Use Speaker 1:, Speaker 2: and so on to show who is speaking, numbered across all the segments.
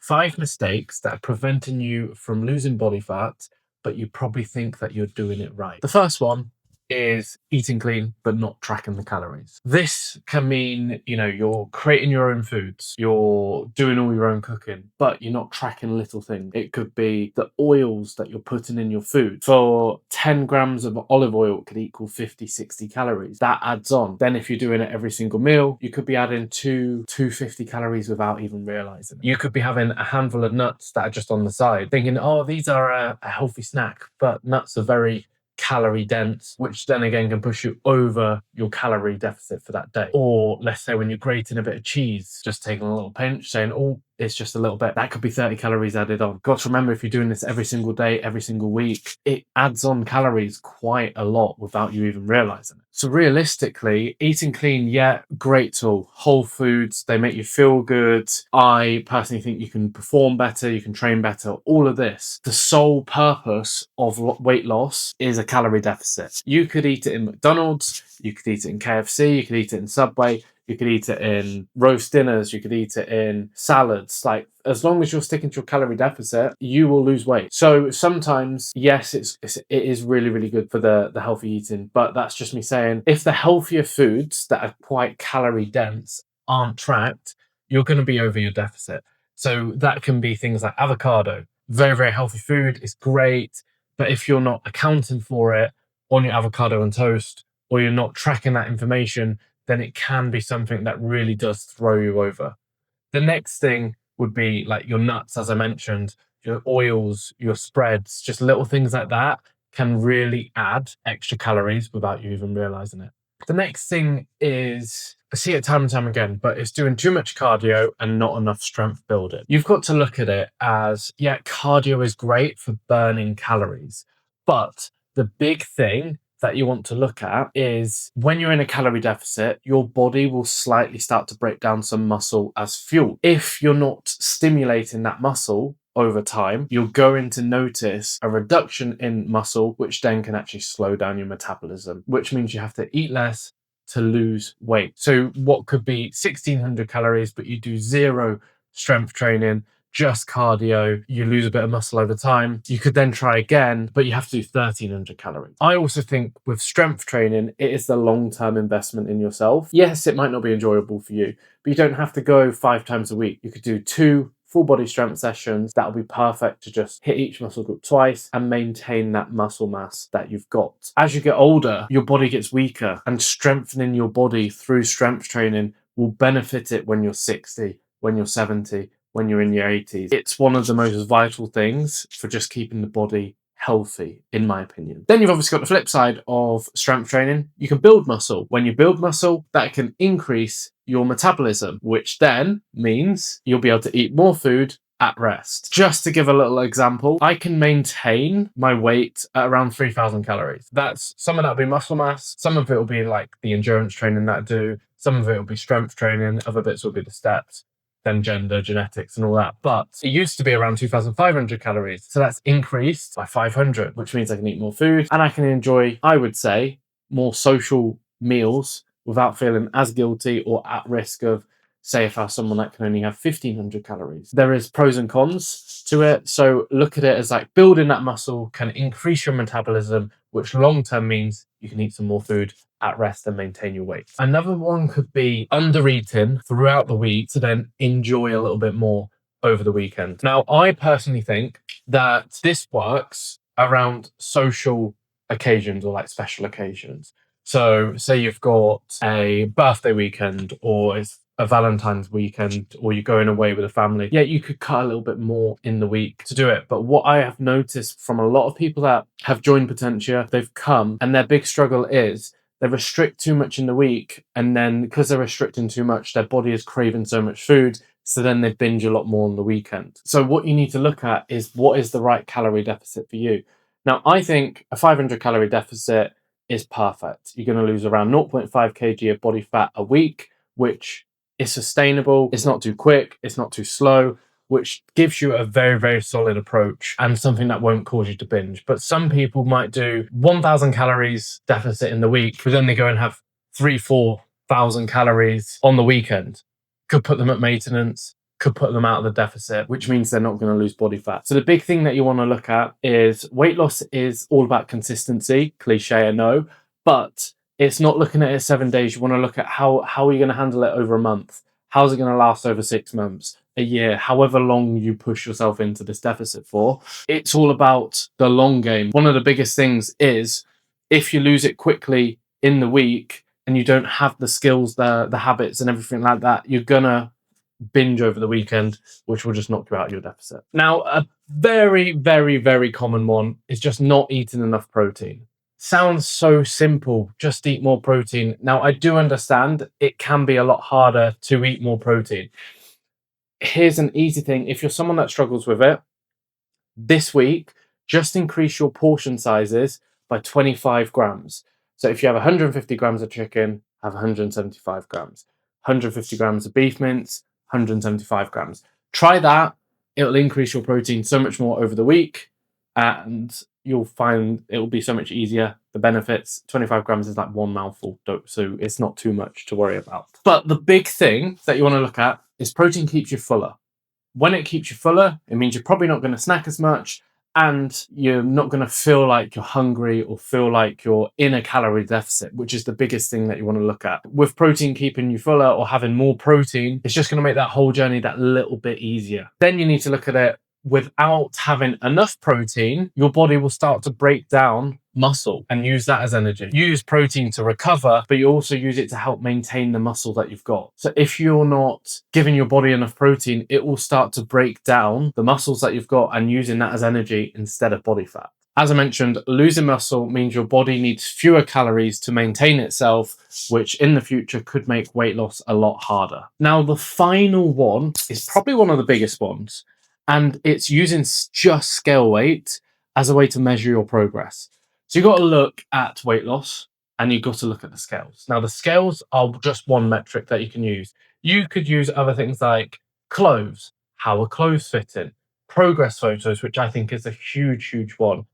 Speaker 1: 5 mistakes that are preventing you from losing body fat, but you probably think that you're doing it right. The first one is eating clean but not tracking the calories. This can mean, you're creating your own foods, you're doing all your own cooking, but you're not tracking little things. It could be the oils that you're putting in your food. For 10 grams of olive oil, it could equal 50, 60 calories. That adds on. Then if you're doing it every single meal, you could be adding 250 calories without even realizing it. You could be having a handful of nuts that are just on the side, thinking, oh, these are a healthy snack, but nuts are very calorie dense, which then again can push you over your calorie deficit for that day. Or let's say when you're grating a bit of cheese, just taking a little pinch, saying, oh, it's just a little bit, that could be 30 calories added on. Got to remember, if you're doing this every single day, every single week, it adds on calories quite a lot without you even realizing it. So realistically, eating clean, yeah, great tool. Whole foods, they make you feel good. I personally think you can perform better, you can train better, all of this. The sole purpose of weight loss is a calorie deficit. You could eat it in McDonald's, you could eat it in KFC, you could eat it in Subway, you could eat it in roast dinners, you could eat it in salads. Like, as long as you're sticking to your calorie deficit, you will lose weight. So sometimes, yes, it is really, really good for the healthy eating, but that's just me saying, if the healthier foods that are quite calorie dense aren't tracked, you're going to be over your deficit. So that can be things like avocado. Very, very healthy food. It's great. But if you're not accounting for it on your avocado and toast, or you're not tracking that information, then it can be something that really does throw you over. The next thing would be like your nuts, as I mentioned, your oils, your spreads, just little things like that can really add extra calories without you even realizing it. The next thing is, I see it time and time again, but it's doing too much cardio and not enough strength building. You've got to look at it as, yeah, cardio is great for burning calories, but the big thing that you want to look at is when you're in a calorie deficit, your body will slightly start to break down some muscle as fuel. If you're not stimulating that muscle over time, you're going to notice a reduction in muscle, which then can actually slow down your metabolism, which means you have to eat less to lose weight. So what could be 1600 calories, but you do zero strength training, just cardio, you lose a bit of muscle over time. You could then try again, but you have to do 1300 calories. I also think with strength training, it is the long-term investment in yourself. Yes, it might not be enjoyable for you, but you don't have to go 5 times a week. You could do 2 full body strength sessions. That'll be perfect to just hit each muscle group twice and maintain that muscle mass that you've got. As you get older, your body gets weaker, and strengthening your body through strength training will benefit it when you're 60, when you're 70, when you're in your 80s. It's one of the most vital things for just keeping the body healthy, in my opinion. Then you've obviously got the flip side of strength training. You can build muscle. When you build muscle, that can increase your metabolism, which then means you'll be able to eat more food at rest. Just to give a little example, I can maintain my weight at around 3000 calories. That's some of that will be muscle mass, some of it will be like the endurance training that I do, some of it will be strength training, other bits will be the steps, then gender, genetics, and all that. But it used to be around 2,500 calories. So that's increased by 500, which means I can eat more food and I can enjoy, I would say, more social meals without feeling as guilty or at risk of, say, if I was someone that can only have 1,500 calories. There is pros and cons to it. So look at it as like building that muscle can increase your metabolism, which long-term means you can eat some more food at rest and maintain your weight. Another one could be under-eating throughout the week to then enjoy a little bit more over the weekend. Now, I personally think that this works around social occasions or like special occasions. So say you've got a birthday weekend or it's a Valentine's weekend or you're going away with a family. Yeah, you could cut a little bit more in the week to do it. But what I have noticed from a lot of people that have joined Potentia, they've come and their big struggle is they restrict too much in the week, and then because they're restricting too much, their body is craving so much food, so then they binge a lot more on the weekend. So what you need to look at is what is the right calorie deficit for you. Now, I think a 500 calorie deficit is perfect. You're going to lose around 0.5 kg of body fat a week, which is sustainable. It's not too quick. It's not too slow, which gives you a very, very solid approach and something that won't cause you to binge. But some people might do 1,000 calories deficit in the week, but then they go and have 3,000-4,000 calories on the weekend. Could put them at maintenance, could put them out of the deficit, which means they're not going to lose body fat. So the big thing that you want to look at is weight loss is all about consistency, cliche, I know, but it's not looking at it 7 days. You want to look at how are you going to handle it over a month? How's it going to last over 6 months, a year, however long you push yourself into this deficit for? It's all about the long game. One of the biggest things is if you lose it quickly in the week and you don't have the skills, the habits and everything like that, you're going to binge over the weekend, which will just knock you out of your deficit. Now, a very, very, very common one is just not eating enough protein. Sounds so simple, just eat more protein. Now, I do understand it can be a lot harder to eat more protein. Here's an easy thing. If you're someone that struggles with it, this week, just increase your portion sizes by 25 grams. So if you have 150 grams of chicken, have 175 grams. 150 grams of beef mince, 175 grams. Try that. It'll increase your protein so much more over the week, and you'll find it will be so much easier. The benefits, 25 grams is like one mouthful, so it's not too much to worry about. But the big thing that you want to look at is protein keeps you fuller. When it keeps you fuller, it means you're probably not going to snack as much, and you're not going to feel like you're hungry or feel like you're in a calorie deficit, which is the biggest thing that you want to look at. With protein keeping you fuller or having more protein, it's just going to make that whole journey that little bit easier. Then you need to look at it without having enough protein. Your body will start to break down muscle and use that as energy. You use protein to recover, but you also use it to help maintain the muscle that you've got. So if you're not giving your body enough protein, it will start to break down the muscles that you've got and using that as energy instead of body fat. As I mentioned, losing muscle means your body needs fewer calories to maintain itself, which in the future could make weight loss a lot harder. Now, the final one is probably one of the biggest ones, and it's using just scale weight as a way to measure your progress. So you've got to look at weight loss and you've got to look at the scales. Now, the scales are just one metric that you can use. You could use other things like clothes, how are clothes fitting, progress photos, which I think is a huge, huge one.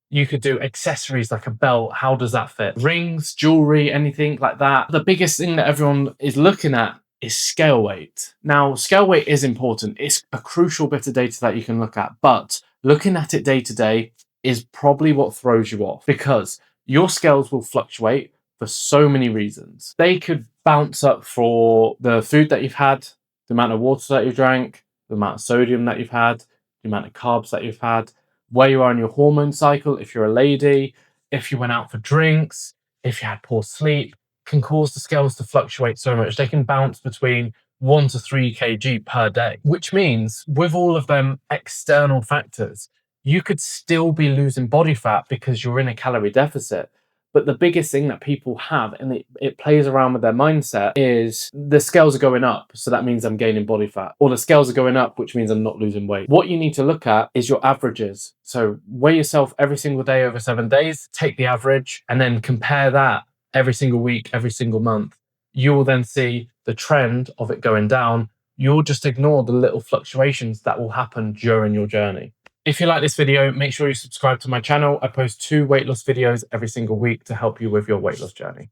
Speaker 1: You could do accessories like a belt. How does that fit? Rings, jewelry, anything like that. The biggest thing that everyone is looking at is scale weight. Now, scale weight is important. It's a crucial bit of data that you can look at, but looking at it day to day is probably what throws you off, because your scales will fluctuate for so many reasons. They could bounce up for the food that you've had, the amount of water that you drank, the amount of sodium that you've had, the amount of carbs that you've had, where you are in your hormone cycle, if you're a lady, if you went out for drinks, if you had poor sleep, can cause the scales to fluctuate so much. They can bounce between 1 to 3 kg per day, which means with all of them external factors, you could still be losing body fat because you're in a calorie deficit. But the biggest thing that people have, and it plays around with their mindset, is the scales are going up, so that means I'm gaining body fat. Or the scales are going up, which means I'm not losing weight. What you need to look at is your averages. So weigh yourself every single day over 7 days, take the average, and then compare that every single week, every single month. You will then see the trend of it going down. You'll just ignore the little fluctuations that will happen during your journey. If you like this video, make sure you subscribe to my channel. I post 2 weight loss videos every single week to help you with your weight loss journey.